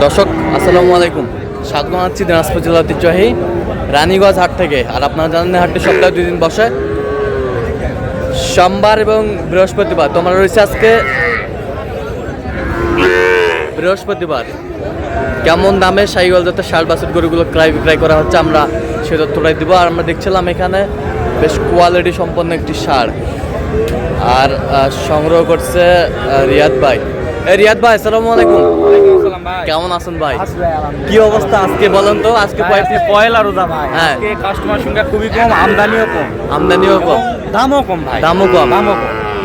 দর্শক আসসালামু আলাইকুম, স্বাগত জানাচ্ছি দিনাজপুর জেলা ঐতিহ্যবাহী রানীগঞ্জ হাট থেকে। আর আপনারা জানেন হাটটি সপ্তাহে 2 দিন বসে, সোমবার এবং বৃহস্পতিবার। তোমরা রয়েছে আজকে বৃহস্পতিবার। কেমন দামে শাহিওয়াল জাতের ষাঁড় বাছুর গরুগুলো ক্রয় বিক্রয় করা হচ্ছে আমরা সে তথ্যটাই দিব। আর আমরা দেখছিলাম এখানে বেশ কোয়ালিটি সম্পন্ন একটি ষাঁড়, আর সংগ্রহ করছে রিয়াদ ভাই। রিয়াদ ভাই আসসালামু আলাইকুম। কেমন আছেন ভাই? কি অবস্থা আজকে বলেন তো? আজকে পয়লা রোজা ভাই। হ্যাঁ, কাস্টমার সংখ্যা খুবই কম, আমদানিও কম। আমদানিও কম, দামও কম ভাই। দামও কম।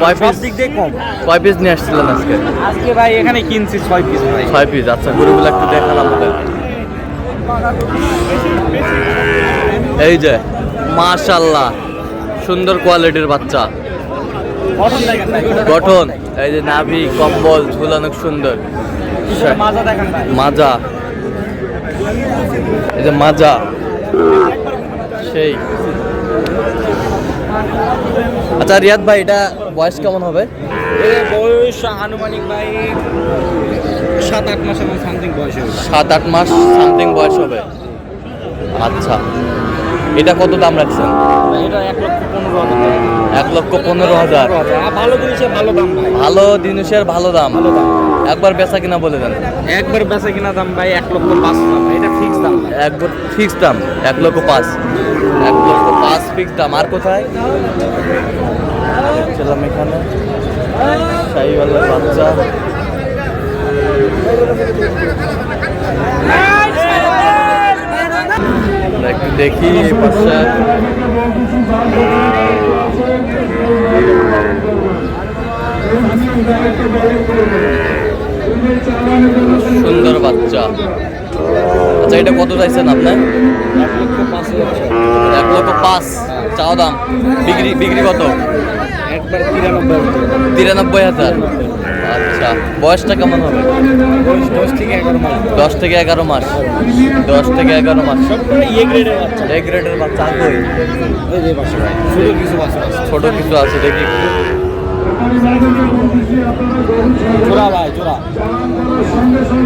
কয় সব পিস দিক দিয়ে কম। কয় পিস নিয়ে আসছিলেন আজকে? আজকে ভাই এখানে কিনছি 6 পিস ভাই। 6 পিস। আচ্ছা, গরুগুলো একটু দেখান আমাদের। এই যে মাশাআল্লাহ সুন্দর কোয়ালিটির বাচ্চা, গঠন এই যে নাভি কম্বল ঝুল অনেক সুন্দর। মাজা দেখেন ভাই। মাজা, এই যে মাজা সেই। আচ্ছা রিয়াদ ভাই, এটা বয়স কেমন হবে? এর বয়স আনুমানিক ভাই 7-8 মাসের মতো সামথিং বয়স হবে। 7-8 মাস সামথিং বয়স হবে। আচ্ছা, এটা কত দাম রাখছেন? এটা 1,15,000 টাকা। 1,15,000। ভালো জিনিসের ভালো দাম ভাই। ভালো জিনিসের ভালো দাম। একবার বেচা কিনা বলে দেন। একবার বেচা কিনা দাম ভাই 1,05,000 দাম। এটা ফিক্স দাম ভাই। একবার ফিক্স দাম 1,05,000। 1,05,000 ফিক্স দাম। আর কোথায় ছিলাম? এখানে শাহিওয়ালের বাচ্চা। আমরা একটু দেখি এই পাশে। সুন্দর বাচ্চা। আচ্ছা, এটা কত চাইছেন আপনার? 1,05,000 চাও দাম। বিক্রি কত? একবার 93,000। 93,000। আচ্ছা, বয়সটা কেমন হবে? 10 থেকে 11 মাস। 10 থেকে 11 মাস। 10 থেকে 11 মাস। সবগুলো এ গ্রেডের বাচ্চা। এ গ্রেডের বাচ্চা। কই এই যে বাচ্চা ভাই। ছোট কিছু বাচ্চা আছে। ছোট কিছু আছে, দেখি একটু। জোড়া ভাই, জোড়া।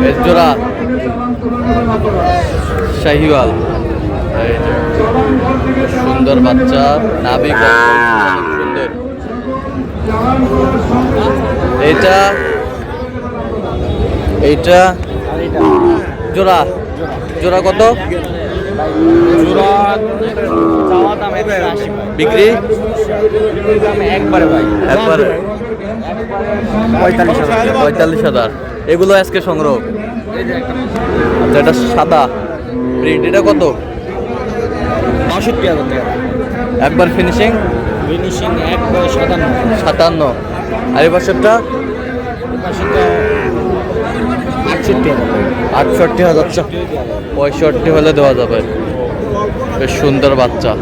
এর জোড়া শাহিওয়াল। এই যে সুন্দর বাচ্চা, নাভি সুন্দর। এইটা এইটা জোড়া। জোড়া কত? জোড়া চাওয়া দাম 180 ভাই। বিক্রি দাম একবারে ভাই। একবারে 45,000। 45,000। এগুলো আজকে সংগ্রহ। এই যে একটা আচ্ছা, এটা সাদা প্রিন্ট। এটা কত? 62,000 টাকা। একবার ফিনিশিং ফিনিশিং একবারে 57। 57। আর এই বছরটা 68,000। 65 হলে দেওয়া যাবে। বেশ সুন্দর বাচ্চা।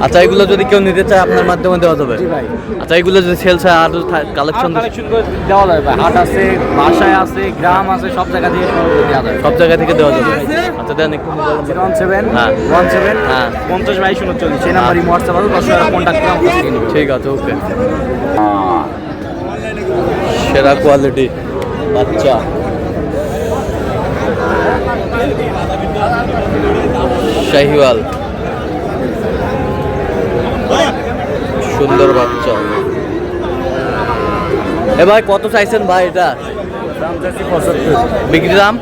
আচ্ছা, এগুলো যদি কেউ নিতে চায় আপনার মাধ্যমে দেওয়া যাবে? জি ভাই। আচ্ছা, এগুলো যদি সেলস হয় আর কালেকশন করে দেওয়া যায় ভাই। হাট আছে, বাসায় আছে, গ্রাম আছে, সব জায়গা দিয়ে দেওয়া যায়। সব জায়গা থেকে দেওয়া যাবে। আচ্ছা দেন একটু মোবাইল নাম্বার। 017 হ্যাঁ। 17 হ্যাঁ। 50 22 39। সেই নাম্বারই হোয়াটসঅ্যাপ আছে, 10 টাকা কন্ট্যাক্ট করে আমাকে দিয়ে নিবেন। ঠিক আছে, ওকে। সেরা কোয়ালিটি বাচ্চা। শাহিওয়াল সুন্দর বাচ্চা। এ ভাই, কত চাইছেন ভাই এটা? দাম চাচ্ছি 75। বিক্রি দাম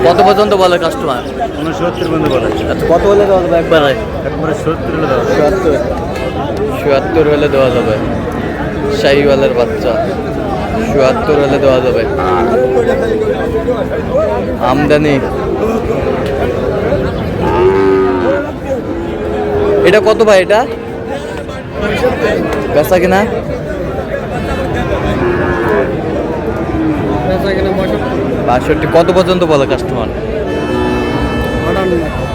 কত পর্যন্ত বলে কাস্টমার? 69 পর্যন্ত বলে। আচ্ছা, কত হলে দেওয়া যাবে? একবারে একবারে 70 হলে দেওয়া। 77 হলে দেওয়া যাবে। শাহিওয়ালের বাচ্চা 77 হলে দেওয়া যাবে। আমদানি। এটা কত ভাই? এটা বেচা কিনা? বেচা কিনা 62। কত পর্যন্ত বলে কাস্টমার?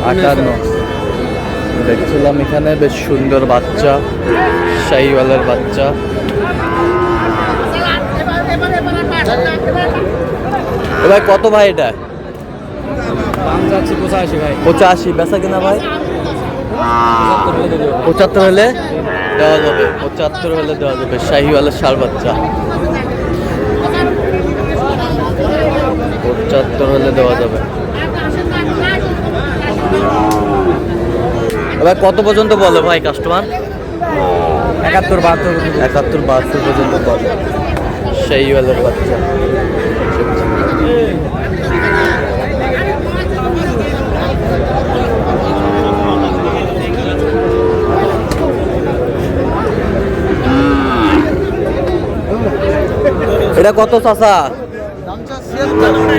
58। দেখছিলাম এখানে বেশ সুন্দর বাচ্চা, শাহিওয়ালের বাচ্চা। ভাই কত ভাই এটা? দাম চাচ্ছি 85 ভাই। 85। বেচা কিনা ভাই? 75 হলে দেওয়া যাবে। 75 হলে দেওয়া যাবে। শাহিওয়ালের ষাঁড় বাচ্চা। 75 হলে দেওয়া যাবে। এবার কত পর্যন্ত বলে ভাই কাস্টমার? 71-72 পর্যন্ত বলে। সেই ওয়ালের বাচ্চা। এটা কত চাচা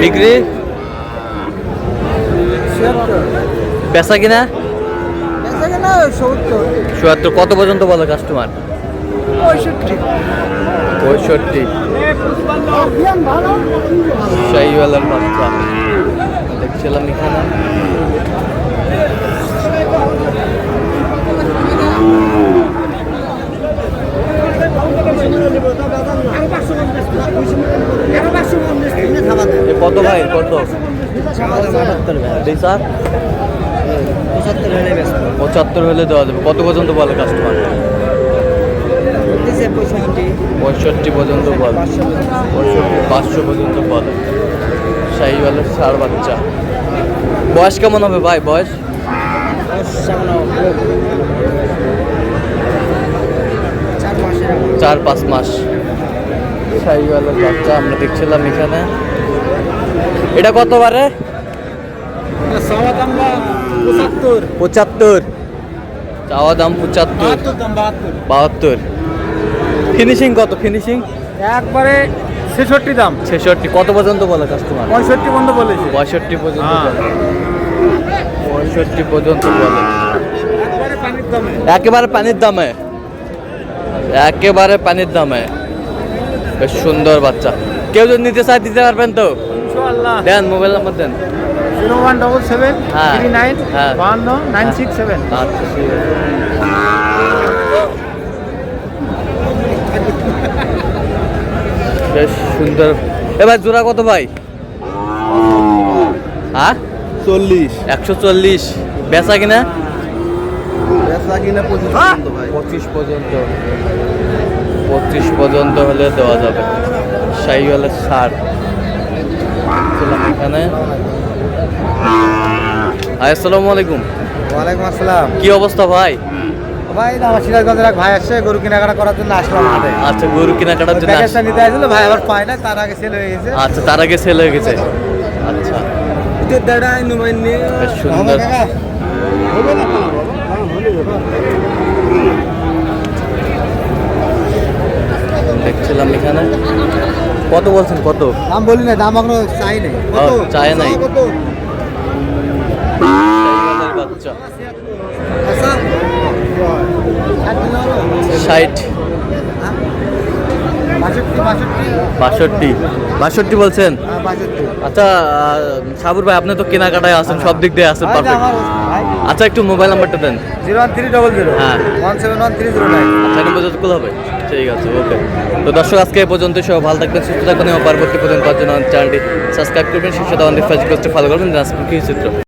বিক্রি? বেচা কিনা ৭৭। কত পর্যন্ত বলে কাস্টমার? 65। শাহিওয়ালার বাচ্চা দেখছিলাম এখানে। কত ভাই কত? 75 হলে দেওয়া যাবে। কত পর্যন্ত বলে কাস্টমার? 65 পর্যন্ত বলে। 500 পর্যন্ত বলে। শাহিওয়ালের ষাঁড় বাচ্চা। বয়স কেমন হবে ভাই? বয়স 4-5 মাস। শাহিওয়ালের বাচ্চা আমরা দেখছিলাম এখানে। এটা কত বারে? 75। চাওয়া দাম 75। 72। ফিনিশিং কত? ফিনিশিং একবারে 66 দাম। 66। কত পর্যন্ত বলে কাস্টমার? 65 পর্যন্ত বলেছে। 65 পর্যন্ত বলে। 65 পর্যন্ত বলে। একেবারে পানির দামে। একেবারে পানির দামে। বেশ সুন্দর বাচ্চা। কেউ যদি নিতে চায় দিতে পারবেন তো? ইনশাআল্লাহ। দেন মোবাইল নাম্বার দেন। 0177 হ্যাঁ। 39 হ্যাঁ। 52 967। আচ্ছা ঠিক আছে। বেশ সুন্দর। এবার জোড়া কত ভাই? হ্যাঁ 40। 140। বেচা কিনা? বেচা কিনা 25 পর্যন্ত ভাই। 25 পর্যন্ত হলে দেওয়া যাবে। শাহিওয়ালের ষাঁড় এখানে। আসসালামু আলাইকুম। ওয়ালাইকুম আসসালাম। কি অবস্থা ভাই? ভাই আমার সিরাজগঞ্জের এক ভাই আসছে গরু কেনাকাটা করার জন্য আসলাম হাটে। আচ্ছা গরু কেনাকাটার জন্য প্যাকেজটা নিতে আসছিল ভাই আবার পায় না, তার আগে সেল হয়ে গেছে। আচ্ছা তার আগে সেল হয়ে গেছে। আচ্ছা বেশ সুন্দর। দেখছিলাম এখানে। কত বলছেন? কত দাম বলি না, দাম এখনো চাই নাই। চায় নাই। কত? শাহিওয়ালের বাচ্চা 60। 62 বলছেন? আচ্ছা সাবুর ভাই আপনি তো কেনাকাটায় আছেন, সব দিক দিয়ে আছেন পারফেক্ট। আচ্ছা একটু মোবাইল নাম্বারটা দেন। 01300 হ্যাঁ 171 309। নম্বর যতগুলো হবে। ঠিক আছে ওকে। তো দর্শক আজকে এই পর্যন্ত। সব ভালো থাকবেন, সুস্থ থাকবেন এবং পরবর্তী পর্যন্ত চ্যানেলটি সাবস্ক্রাইব করবেন, শীর্ষে দেওয়া ফেসবুক পেজটি ফলো করবেন। দিনাজপুর কৃষি চিত্র।